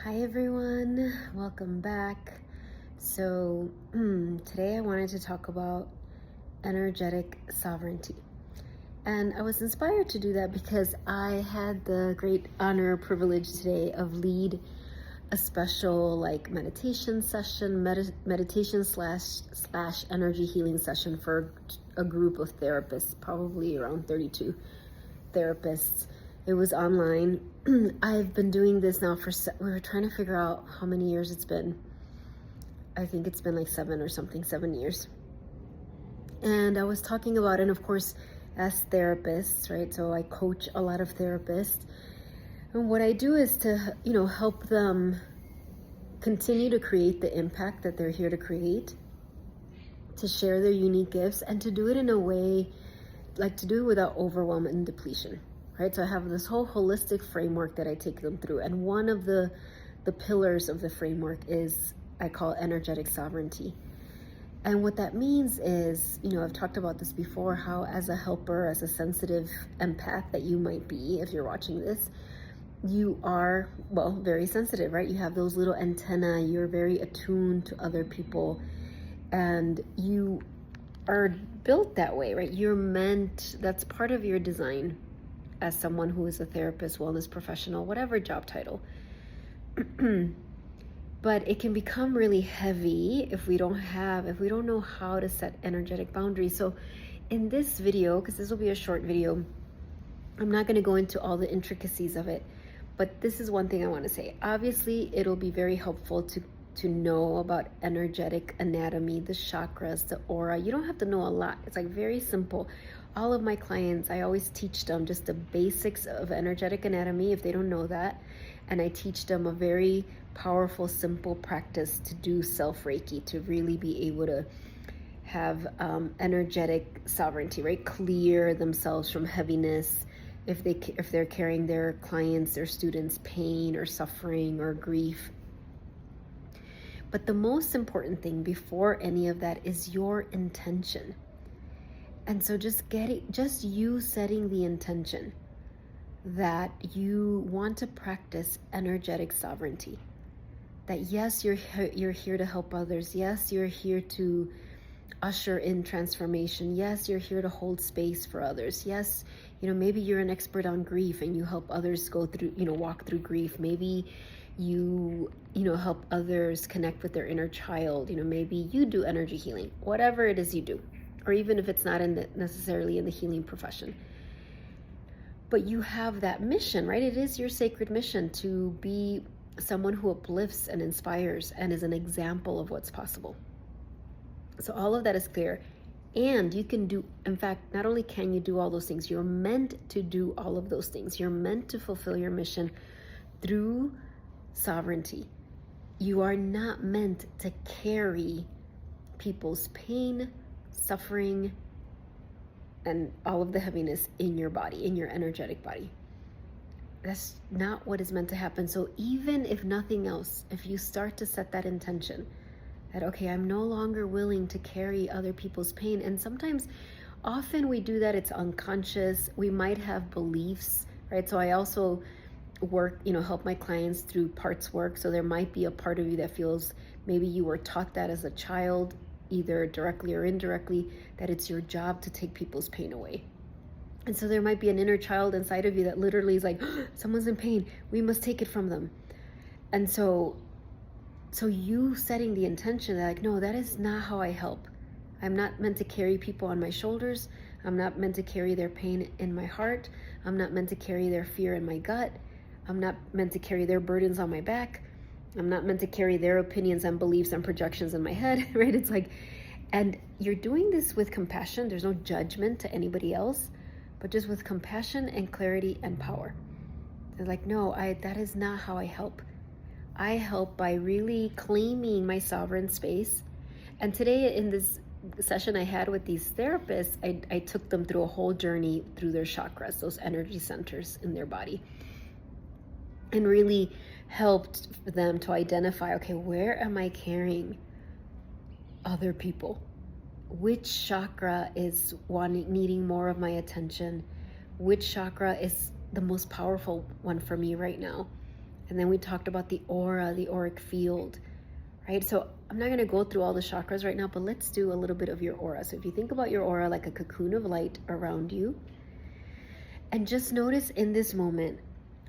Hi everyone, welcome back. So today I wanted to talk about energetic sovereignty. And I was inspired to do that because I had the great honor, privilege today of lead a special meditation session, meditation slash energy healing session for a group of therapists, probably around 32 therapists. It was online. I've been doing this now we were trying to figure out how many years it's been. I think it's been like 7 years. And I was talking about, and of course, as therapists, right? So I coach a lot of therapists. And what I do is to, help them continue to create the impact that they're here to create, to share their unique gifts, and to do it in a way, to do it without overwhelm and depletion. Right? So I have this whole holistic framework that I take them through. And one of the pillars of the framework is, I call energetic sovereignty. And what that means is, I've talked about this before, how as a helper, as a sensitive empath that you might be, if you're watching this, you are, very sensitive, right? You have those little antennae, you're very attuned to other people, and you are built that way, right? That's part of your design as someone who is a therapist, wellness professional, whatever job title. But it can become really heavy if we don't know how to set energetic boundaries. So in this video, because this will be a short video, I'm not going to go into all the intricacies of it, but this is one thing I want to say. Obviously, it'll be very helpful to know about energetic anatomy, the chakras, the aura. You don't have to know a lot. It's very simple. All of my clients, I always teach them just the basics of energetic anatomy if they don't know that. And I teach them a very powerful, simple practice to do self-Reiki, to really be able to have energetic sovereignty, right? Clear themselves from heaviness if they're carrying their clients, their students' pain or suffering or grief. But the most important thing before any of that is your intention. And so just you setting the intention that you want to practice energetic sovereignty. That yes, you're here to help others. Yes, you're here to usher in transformation. Yes, you're here to hold space for others. Yes, maybe you're an expert on grief and you help others go through, walk through grief. Maybe you help others connect with their inner child. Maybe you do energy healing, whatever it is you do, or even if it's not necessarily in the healing profession. But you have that mission, right? It is your sacred mission to be someone who uplifts and inspires and is an example of what's possible. So all of that is clear. And you can do, in fact, not only can you do all those things, you're meant to do all of those things. You're meant to fulfill your mission through sovereignty. You are not meant to carry people's pain, suffering, and all of the heaviness in your body, in your energetic body. That's not what is meant to happen. So even if nothing else, if you start to set that intention that, okay, I'm no longer willing to carry other people's pain. And often we do that, it's unconscious. We might have beliefs, right? So I also work, help my clients through parts work. So there might be a part of you that feels maybe you were taught that as a child, either directly or indirectly, that it's your job to take people's pain away. And so there might be an inner child inside of you that literally is like, oh, someone's in pain, we must take it from them. And so you setting the intention that no, that is not how I help. I'm not meant to carry people on my shoulders. I'm not meant to carry their pain in my heart. I'm not meant to carry their fear in my gut. I'm not meant to carry their burdens on my back. I'm not meant to carry their opinions and beliefs and projections in my head, right? It's and you're doing this with compassion. There's no judgment to anybody else, but just with compassion and clarity and power. It's no, that is not how I help. I help by really claiming my sovereign space. And today in this session I had with these therapists, I took them through a whole journey through their chakras, those energy centers in their body, and really helped them to identify, okay, where am I carrying other people? Which chakra is needing more of my attention? Which chakra is the most powerful one for me right now? And then we talked about the aura, the auric field, right? So I'm not going to go through all the chakras right now, but let's do a little bit of your aura. So if you think about your aura like a cocoon of light around you, and just notice in this moment,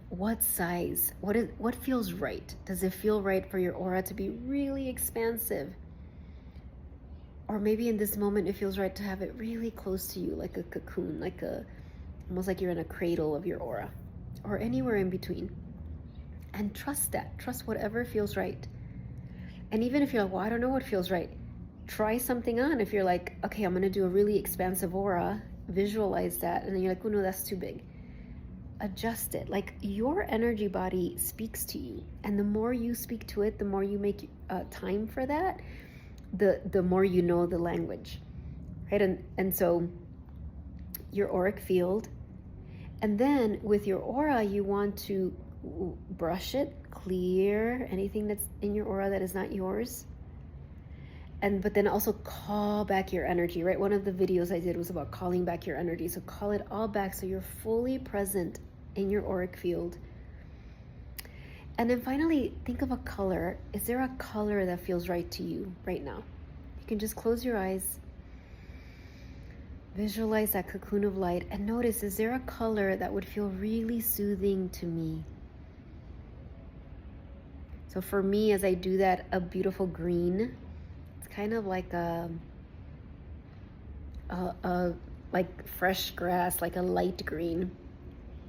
what size, what feels right? Does it feel right for your aura to be really expansive? Or maybe in this moment, it feels right to have it really close to you, like a cocoon, almost like you're in a cradle of your aura, or anywhere in between. And trust that, trust whatever feels right. And even if you're like, well, I don't know what feels right, try something on. If you're like, okay, I'm gonna do a really expansive aura, visualize that, and then you're like, oh no, that's too big. Adjust it. Like, your energy body speaks to you, and the more you speak to it, the more you make time for that, the more you know the language, right? And so your auric field, and then with your aura, you want to brush it, clear anything that's in your aura that is not yours, but then also call back your energy, right? One of the videos I did was about calling back your energy. So call it all back so you're fully present in your auric field. And then finally, think of a color. Is there a color that feels right to you right now? You can just close your eyes, visualize that cocoon of light, and notice, is there a color that would feel really soothing to me? So for me, as I do that, a beautiful green. It's kind of like like fresh grass, like a light green.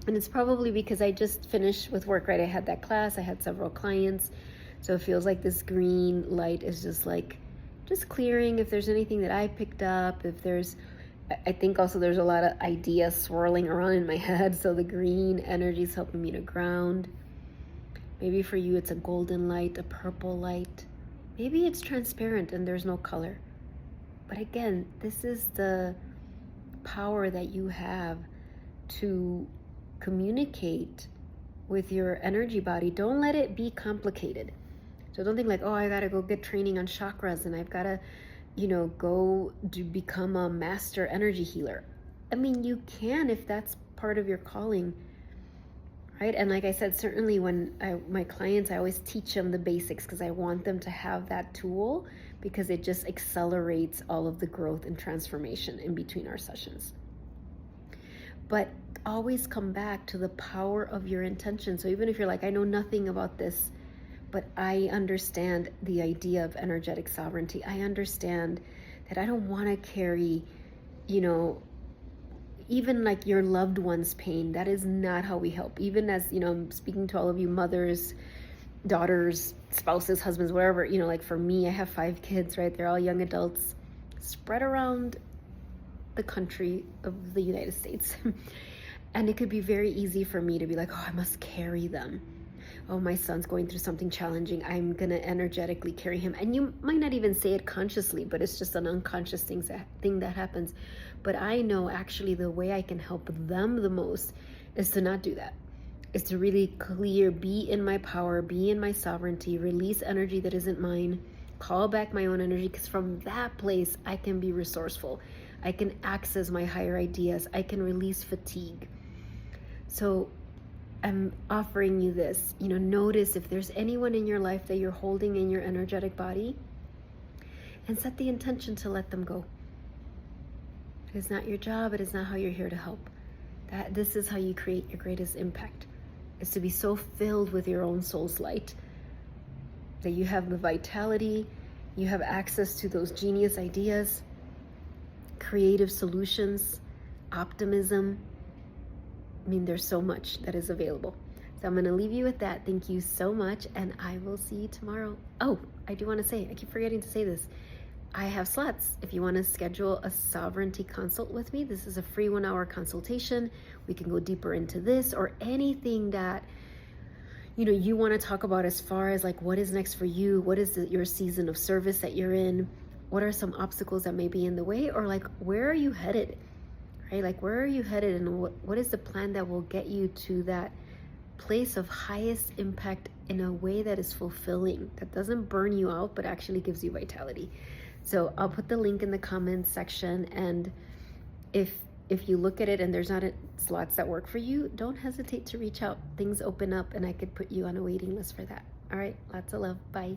And it's probably because I just finished with work, right? I had that class, I had several clients. So it feels like this green light is just clearing if there's anything that I picked up. I think also there's a lot of ideas swirling around in my head. So the green energy is helping me to ground. Maybe for you, it's a golden light, a purple light. Maybe it's transparent and there's no color. But again, this is the power that you have to communicate with your energy body. Don't let it be complicated. So don't think like, oh, I gotta go get training on chakras and I've gotta, go to become a master energy healer. I mean, you can if that's part of your calling, right? And like I said, certainly when my clients, I always teach them the basics because I want them to have that tool, because it just accelerates all of the growth and transformation in between our sessions. But always come back to the power of your intention. So even if you're like, I know nothing about this, but I understand the idea of energetic sovereignty. I understand that I don't want to carry, even like your loved one's pain. That is not how we help. Even as, I'm speaking to all of you mothers, daughters, spouses, husbands, whatever, like for me, I have 5 kids, right? They're all young adults spread around the country of the United States. And it could be very easy for me to be like, oh, I must carry them. Oh, my son's going through something challenging. I'm going to energetically carry him. And you might not even say it consciously, but it's just an unconscious thing that happens. But I know actually the way I can help them the most is to not do that. Is to really be in my power, be in my sovereignty, release energy that isn't mine, call back my own energy, because from that place, I can be resourceful. I can access my higher ideas. I can release fatigue. So I'm offering you this, notice if there's anyone in your life that you're holding in your energetic body, and set the intention to let them go. It is not your job. It is not how you're here to help. This is how you create your greatest impact, is to be so filled with your own soul's light that you have the vitality, you have access to those genius ideas, creative solutions, optimism. I mean, there's so much that is available. So I'm going to leave you with that. Thank you so much, and I will see you tomorrow. Oh, I do want to say, I keep forgetting to say this. I have slots. If you want to schedule a sovereignty consult with me, this is a free 1-hour consultation. We can go deeper into this or anything that you want to talk about as far as like what is next for you, what is your season of service that you're in, what are some obstacles that may be in the way, or like where are you headed, right? Like where are you headed, and what is the plan that will get you to that place of highest impact in a way that is fulfilling, that doesn't burn you out but actually gives you vitality. So I'll put the link in the comments section, and if if you look at it and there's not slots that work for you, don't hesitate to reach out. Things open up and I could put you on a waiting list for that. All right, lots of love. Bye.